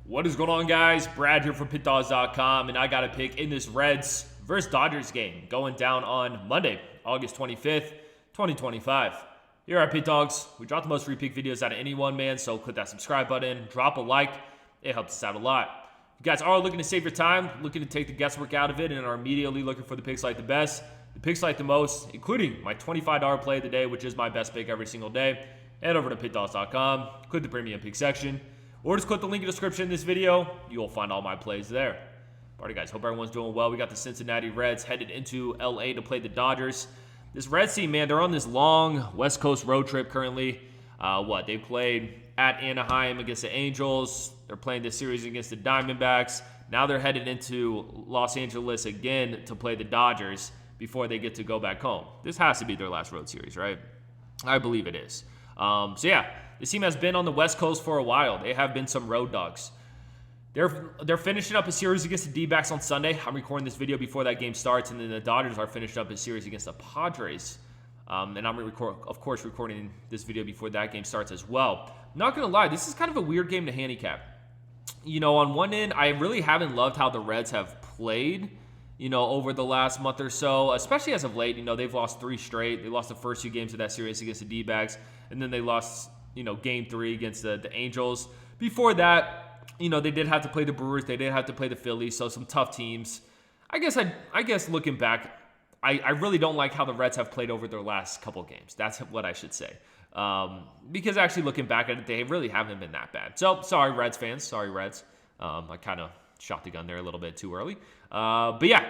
What is going on, guys? Brad here from Pickdawgz.com, and I got a pick in this Reds versus Dodgers game going down on Monday, August 25th, 2025. Here at Pick Dawgz, we drop the most free pick videos out of anyone, man, so click that subscribe button, drop a like. It helps us out a lot. If you guys are looking to save your time, looking to take the guesswork out of it, and are immediately looking for the picks like the best, the picks like the most, including my $25 play of the day, which is my best pick every single day, head over to Pickdawgz.com, click the premium pick section, or just click the link in the description in this video. You'll find all my plays there. Alright, guys, hope everyone's doing well. We got the Cincinnati Reds headed into LA to play the Dodgers. This Reds team, man, they're on this long West Coast road trip currently. They played at Anaheim against the Angels. They're playing this series against the Diamondbacks. Now they're headed into Los Angeles again to play the Dodgers before they get to go back home. This has to be their last road series, right? I believe it is. This team has been on the West Coast for a while. They have been some road dogs. They're finishing up a series against the D-backs on Sunday. I'm recording this video before that game starts, and then the Dodgers are finishing up a series against the Padres. And I'm, of course, recording this video before that game starts as well. Not going to lie, this is kind of a weird game to handicap. You know, on one end, I really haven't loved how the Reds have played, over the last month or so, especially as of late. They've lost 3 straight. They lost the first 2 games of that series against the D-backs, and then they lost, game 3 against the Angels. Before that, they did have to play the Brewers. They did have to play the Phillies, so some tough teams. I guess looking back, I really don't like how the Reds have played over their last couple games. That's what I should say. Because actually looking back at it, they really haven't been that bad. So, sorry, Reds fans. Sorry, Reds. I kind of shot the gun there a little bit too early. But yeah,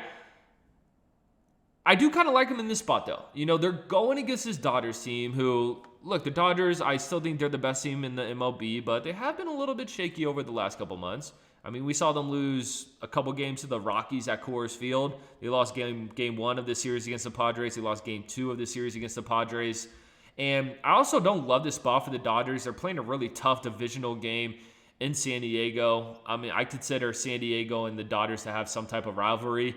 I do kind of like them in this spot, though. They're going against this Dodgers team who, look, the Dodgers, I still think they're the best team in the MLB, but they have been a little bit shaky over the last couple months. I mean, we saw them lose a couple games to the Rockies at Coors Field. They lost game 1 of the series against the Padres. They lost game 2 of the series against the Padres. And I also don't love this spot for the Dodgers. They're playing a really tough divisional game in San Diego. I mean, I consider San Diego and the Dodgers to have some type of rivalry.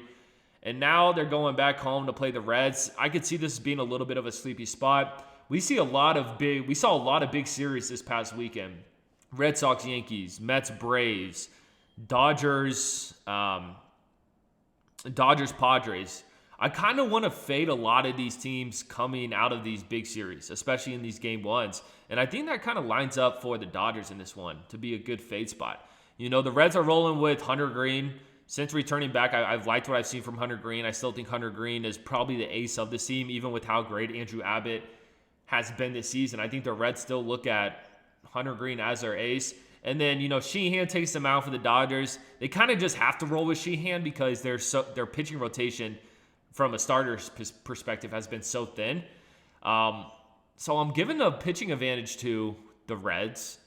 And now they're going back home to play the Reds. I could see this being a little bit of a sleepy spot. We saw a lot of big series this past weekend. Red Sox, Yankees, Mets, Braves, Dodgers, Padres. I kind of want to fade a lot of these teams coming out of these big series, especially in these game ones. And I think that kind of lines up for the Dodgers in this one to be a good fade spot. The Reds are rolling with Hunter Green. Since returning back, I've liked what I've seen from Hunter Green. I still think Hunter Green is probably the ace of the team, even with how great Andrew Abbott has been this season. I think the Reds still look at Hunter Green as their ace. And then, Sheehan takes them out for the Dodgers. They kind of just have to roll with Sheehan because their pitching rotation from a starter's perspective has been so thin. So I'm giving a pitching advantage to the Reds.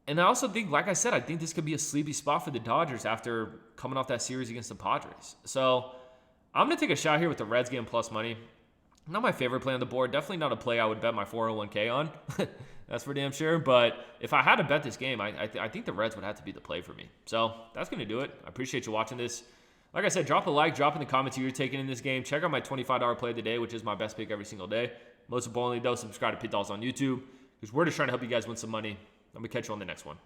And I also think, like I said, I think this could be a sleepy spot for the Dodgers after coming off that series against the Padres. So I'm going to take a shot here with the Reds getting plus money. Not my favorite play on the board. Definitely not a play I would bet my 401k on. That's for damn sure. But if I had to bet this game, I think the Reds would have to be the play for me. So that's going to do it. I appreciate you watching this. Like I said, drop a like, drop in the comments who you're taking in this game. Check out my $25 play of the day, which is my best pick every single day. Most importantly, though, subscribe to Pick Dawgz on YouTube because we're just trying to help you guys win some money. I'm going to catch you on the next one.